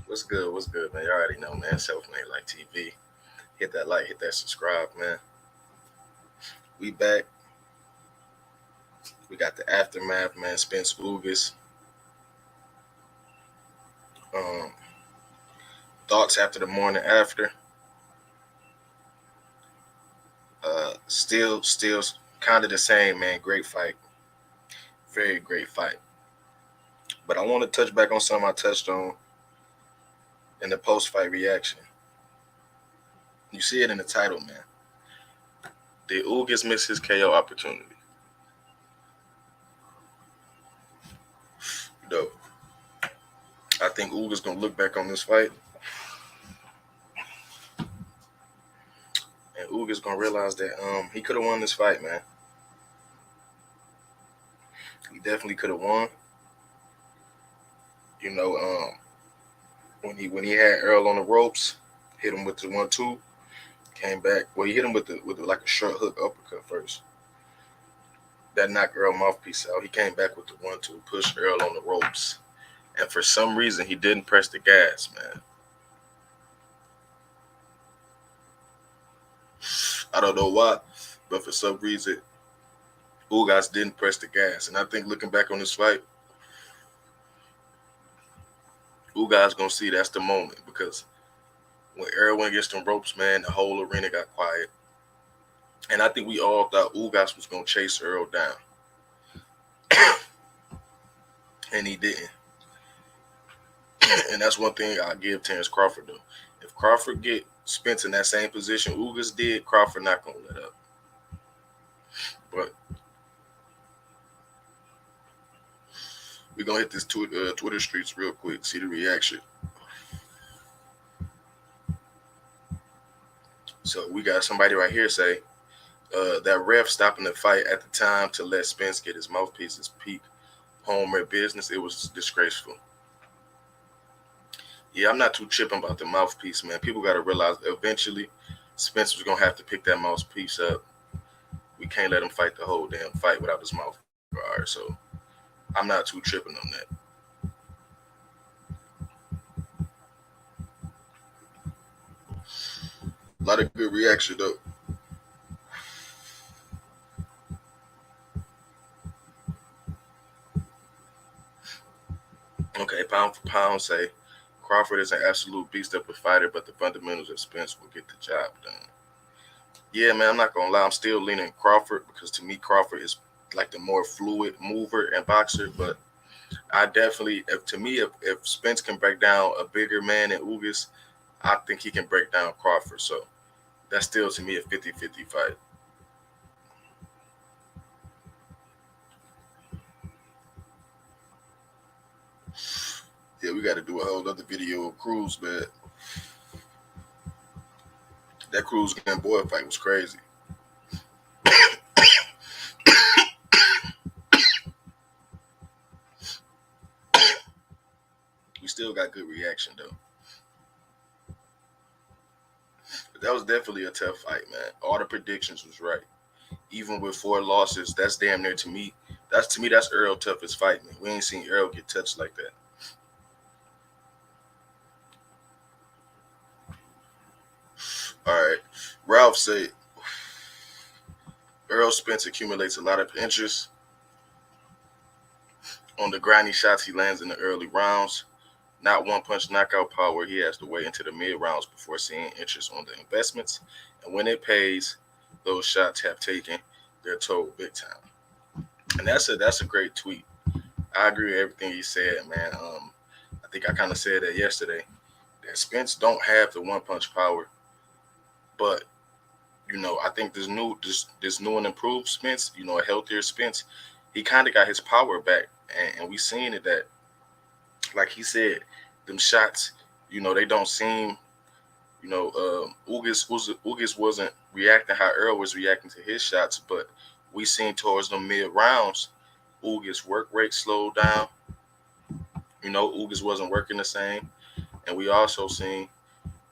What's good? What's good, man? You already know, man. Self-made like TV. Hit that like, hit that subscribe, man. We back. We got the aftermath, man. Spence Ugas. Um, thoughts after the morning after. Still, kind of the same, man. Great fight. Very great fight. But I want to touch back on something I touched on in the post-fight reaction. You see it in the title, man. Did Ugas miss his KO opportunity? No. I think Ugas gonna look back on this fight, and Ugas gonna realize that he could have won this fight, man. He definitely could have won. You know, when he had Errol on the ropes, hit him with the 1-2, came back. Well, he hit him with like a short hook uppercut first. That knocked Errol mouthpiece out. He came back with the 1-2, pushed Errol on the ropes, and for some reason he didn't press the gas, man. I don't know why, but for some reason Ugas didn't press the gas, and I think looking back on this fight, Ugas gonna see that's the moment, because when Errol went against them ropes, man, the whole arena got quiet. And I think we all thought Ugas was going to chase Errol down. And he didn't. And that's one thing I give Terrence Crawford, though. If Crawford get Spence in that same position Ugas did, Crawford not going to let up. But we're going to hit this Twitter streets real quick, see the reaction. So we got somebody right here say, that ref stopping the fight at the time to let Spence get his mouthpieces peak home rare business, it was disgraceful. Yeah, I'm not too tripping about the mouthpiece, man. People got to realize eventually Spence was going to have to pick that mouthpiece up. We can't let him fight the whole damn fight without his mouth guard, so I'm not too tripping on that. A lot of good reaction, though. Okay, pound for pound say Crawford is an absolute beast of a fighter, but the fundamentals of Spence will get the job done. Yeah, man, I'm not going to lie. I'm still leaning Crawford, because to me, Crawford is like the more fluid mover and boxer, but I definitely, if Spence can break down a bigger man than Ugas, I think he can break down Crawford. So that's still, to me, a 50-50 fight. Yeah, we got to do a whole other video of Cruz, man. That Cruz and Boyd fight was crazy. We still got good reaction, though. But that was definitely a tough fight, man. All the predictions was right. Even with 4 losses, that's damn near to me. That's Errol toughest fight, man. We ain't seen Errol get touched like that. All right. Ralph said Errol Spence accumulates a lot of interest on the grindy shots he lands in the early rounds. Not one punch knockout power. He has to wait into the mid rounds before seeing interest on the investments. And when it pays, those shots have taken their toll big time. And that's a great tweet. I agree with everything he said, man. I think I kind of said that yesterday. That Spence don't have the one punch power, but I think this new and improved Spence, a healthier Spence, he kind of got his power back, and we seen it that, like he said, them shots, they don't seem, Ugas wasn't reacting how Errol was reacting to his shots, but we seen towards the mid rounds, Ugas' work rate slowed down. Ugas wasn't working the same, and we also seen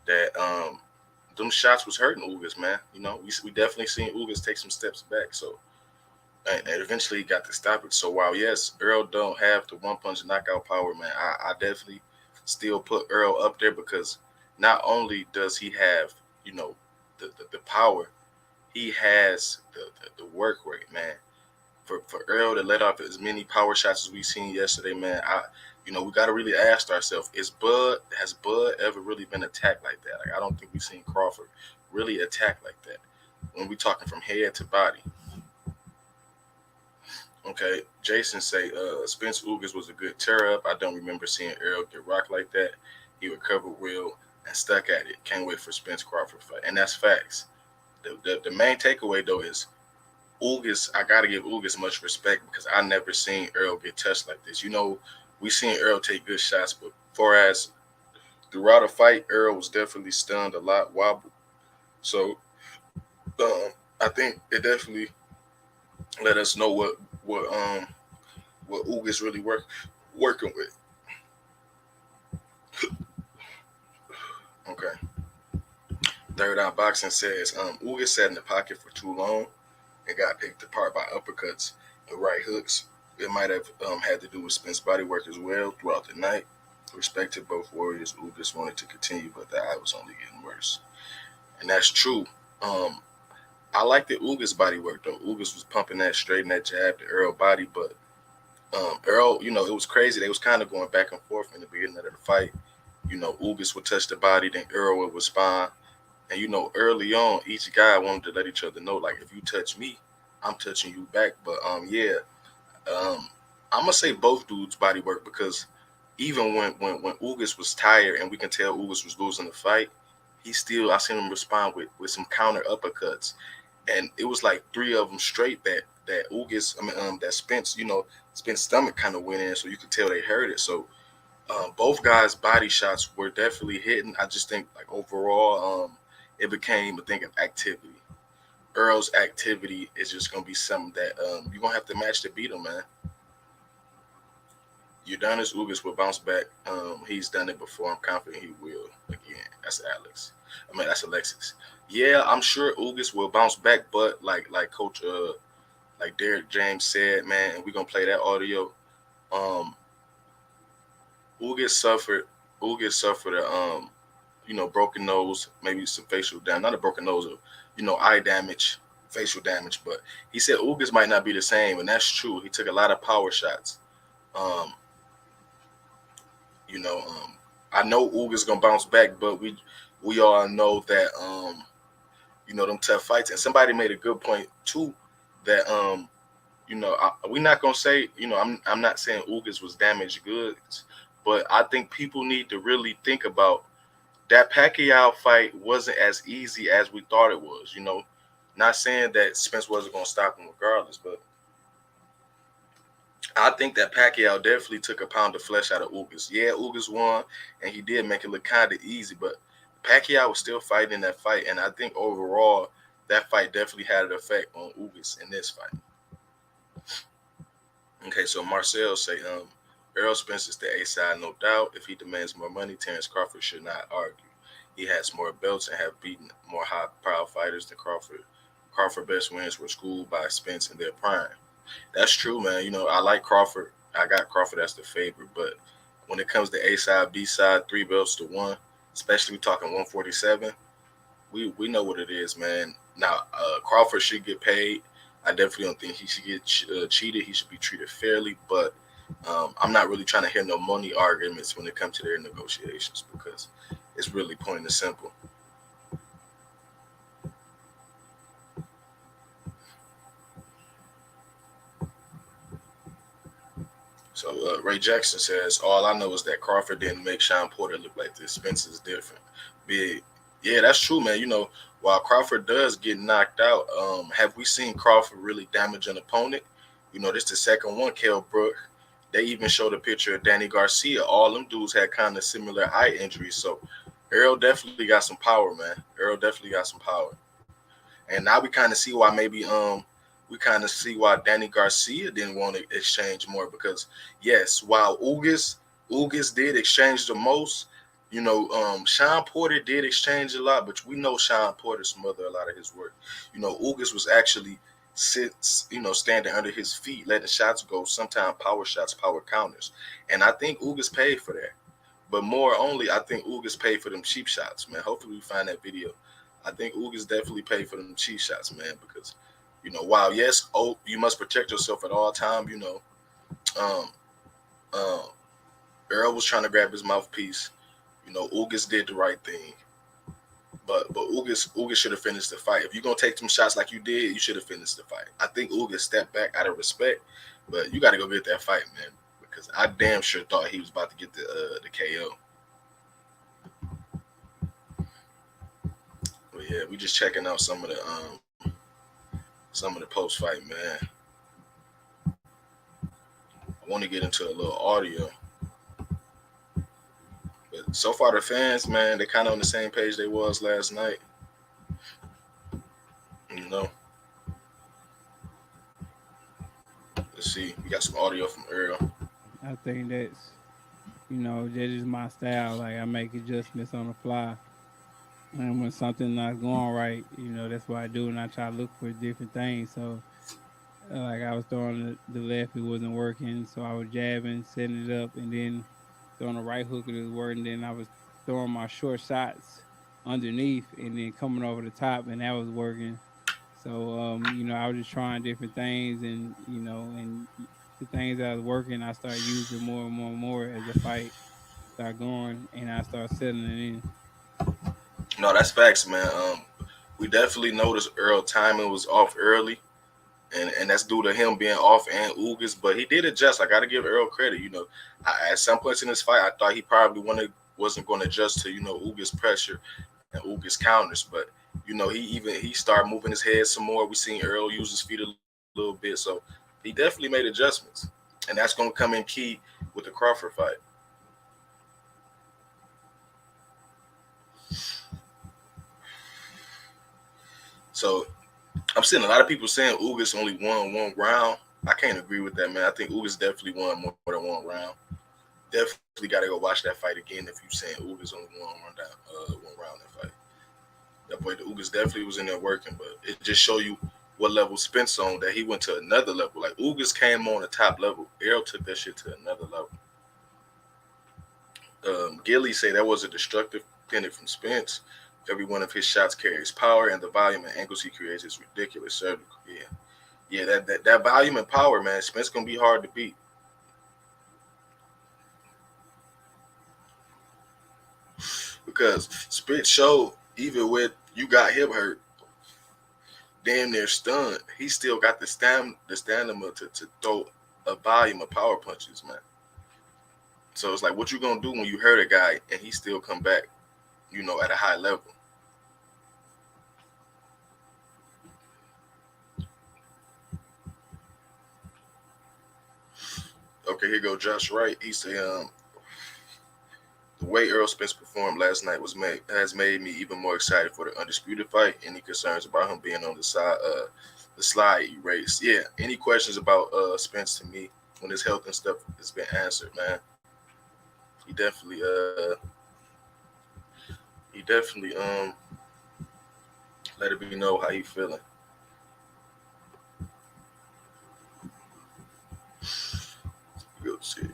that them shots was hurting Ugas, man. We definitely seen Ugas take some steps back, so and eventually he got to stop it. So while yes, Errol don't have the one punch knockout power, man, I definitely still put Earl up there because not only does he have, the power, he has the work rate, man. For Earl to let off as many power shots as we seen yesterday, man, we got to really ask ourselves: has Bud ever really been attacked like that? Like I don't think we've seen Crawford really attack like that when we talking from head to body. Okay, Jason say Spence Ugas was a good tear up. I don't remember seeing Earl get rocked like that. He recovered well and stuck at it. Can't wait for Spence Crawford fight, and that's facts. The main takeaway though is Ugas. I gotta give Ugas much respect because I never seen Earl get touched like this. We seen Earl take good shots, but far as throughout a fight, Earl was definitely stunned a lot, wobbled. So I think it definitely let us know what Ugas really working with. Okay. Third Eye Boxing says Ugas sat in the pocket for too long and got picked apart by uppercuts and right hooks. It might have had to do with Spence body work as well throughout the night. Respect to both warriors. Ugas wanted to continue, but the eye was only getting worse. And that's true. I like the Ugas body work though. Ugas was pumping that straight and that jab to Earl body, but Earl, it was crazy. They was kind of going back and forth in the beginning of the fight. Ugas would touch the body, then Earl would respond. And early on, each guy wanted to let each other know, like, if you touch me, I'm touching you back. But I'm gonna say both dudes' body work because even when Ugas was tired and we can tell Ugas was losing the fight, I seen him respond with some counter uppercuts, and it was like three of them straight that Ugas, that Spence, Spence stomach kind of went in, so you could tell they heard it. So both guys' body shots were definitely hitting. I just think like overall, it became a thing of activity. Earl's activity is just gonna be something that you're gonna have to match to beat him, man. Yordenis Ugas will bounce back. He's done it before. I'm confident he will again. That's Alex. That's Alexis. Yeah, I'm sure Ugas will bounce back, but like Coach like Derek James said, man, and we're gonna play that audio. Um, Ugas suffered. Ugas suffered a broken nose, maybe some facial damage. Not a broken nose, eye damage, facial damage. But he said Ugas might not be the same, and that's true. He took a lot of power shots. Um, I know Ugas gonna bounce back, but we all know that them tough fights. And somebody made a good point too that we're not gonna say I'm not saying Ugas was damaged goods, but I think people need to really think about that Pacquiao fight wasn't as easy as we thought it was. Not saying that Spence wasn't gonna stop him regardless, but I think that Pacquiao definitely took a pound of flesh out of Ugas. Yeah, Ugas won, and he did make it look kind of easy, but Pacquiao was still fighting that fight, and I think overall that fight definitely had an effect on Ugas in this fight. Okay, so Marcel say, Errol Spence is the A side, no doubt. If he demands more money, Terrence Crawford should not argue. He has more belts and have beaten more high-profile fighters than Crawford. Crawford best wins were schooled by Spence in their prime. That's true, man. I like Crawford. I got Crawford as the favorite, but when it comes to A side, B side, 3 belts to 1, especially we talking 147, we know what it is, man. Now Crawford should get paid. I definitely don't think he should get cheated. He should be treated fairly, but I'm not really trying to hear no money arguments when it comes to their negotiations because it's really plain and simple. So Ray Jackson says, all I know is that Crawford didn't make Sean Porter look like this. Spence is different. Big. Yeah, that's true, man. While Crawford does get knocked out, have we seen Crawford really damage an opponent? This is the second one, Kell Brook. They even showed a picture of Danny Garcia. All them dudes had kind of similar eye injuries. So Errol definitely got some power, man. Errol definitely got some power. And now we kind of see why Danny Garcia didn't want to exchange more because yes, while Ugas did exchange the most, Sean Porter did exchange a lot, but we know Sean Porter smothered a lot of his work. Ugas was actually standing under his feet, letting shots go, sometimes power shots, power counters. And I think Ugas paid for that. But more only, I think Ugas paid for them cheap shots, man. Hopefully we find that video. I think Ugas definitely paid for them cheap shots, man, because while yes, you must protect yourself at all time. Um, um, Earl was trying to grab his mouthpiece. Ugas did the right thing. But Ugas should have finished the fight. If you're gonna take some shots like you did, you should have finished the fight. I think Ugas stepped back out of respect, but you got to go get that fight, man, because I damn sure thought he was about to get the KO. But yeah, we just checking out some of the post fight, man. I want to get into a little audio. But so far the fans, man, they kind of on the same page they was last night. Let's see. We got some audio from Earl. I think that is my style. Like I make adjustments on the fly. And when something not going right, that's what I do, and I try to look for different things. So, like I was throwing the left, it wasn't working, so I was jabbing, setting it up, and then throwing the right hook, it was working. Then I was throwing my short shots underneath, and then coming over the top, and that was working. So, I was just trying different things, and the things that was working, I started using more and more and more as the fight started going, and I started settling it in. No, that's facts, man. We definitely noticed Earl timing was off early, and that's due to him being off and Ugas, but he did adjust. I got to give Earl credit. At some points in this fight, I thought he probably wasn't going to adjust to Ugas pressure and Ugas counters, but he started moving his head some more. We seen Earl use his feet a little bit, so he definitely made adjustments, and that's going to come in key with the Crawford fight. So I'm seeing a lot of people saying Ugas only won one round. I can't agree with that, man. I think Ugas definitely won more than one round. Definitely got to go watch that fight again if you're saying Ugas only won one round that fight. That boy, the Ugas definitely was in there working, but it just show you what level Spence on, that he went to another level. Like Ugas came on the top level. Errol took that shit to another level. Gilly say that was a destructive pennant from Spence. Every one of his shots carries power, and the volume and angles he creates is ridiculous. Surgical. Yeah. That volume and power, man. Spence gonna be hard to beat. Because Spence showed, even with you got him hurt, damn near stunned, he still got the stamina to throw a volume of power punches, man. So it's like, what you gonna do when you hurt a guy and he still come back, at a high level? Okay, here go Josh Wright. He said, the way Errol Spence performed last night has made me even more excited for the undisputed fight. Any concerns about him being on the slide erased? Yeah. Any questions about Spence to me when his health and stuff has been answered, man? He definitely let it be know how he feeling. Go see it.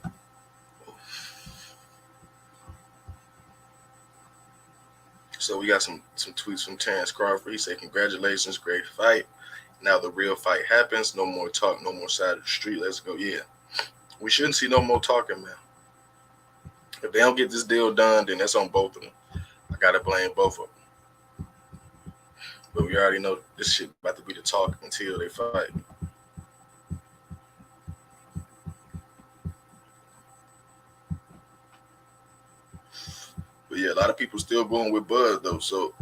So we got some tweets from Terrence Crawford. He said, congratulations, great fight. Now the real fight happens. No more talk, no more side of the street. Let's go. Yeah. We shouldn't see no more talking, man. If they don't get this deal done, then that's on both of them. I got to blame both of them. But we already know this shit about to be the talk until they fight. But yeah, a lot of people still going with Bud though, so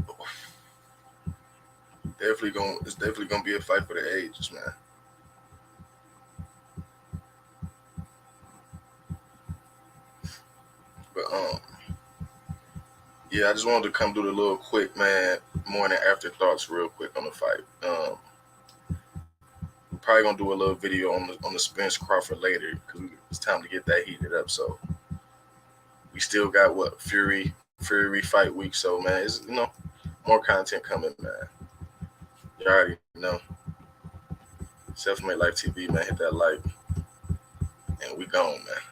it's definitely gonna be a fight for the ages, man. But yeah, I just wanted to come do the little quick, man, morning afterthoughts real quick on the fight. We're probably gonna do a little video on the Spence Crawford later because it's time to get that heated up. So we still got Fury fight week. So man, it's more content coming, man. You already know. Self-Made Life TV, man. Hit that like, and we gone, man.